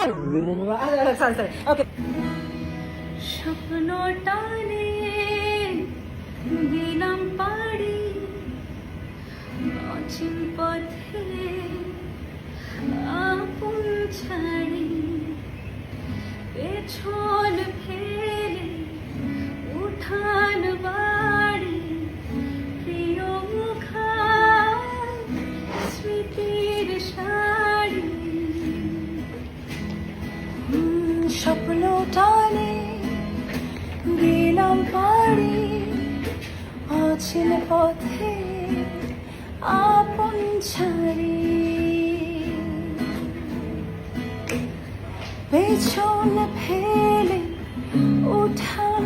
sorry okay স্বপ্ন টানে গেলাম পাড়ি অচিন পথে আপন ছাড়ি পেছন ফেলে উঠান বাড়ি প্রিয় মুখার স্মৃতির শাড়ি স্বপ্ন টানে গেলাম পাড়ি অচিন পথে আপন ছাড়ি পেছন ফেলে উঠান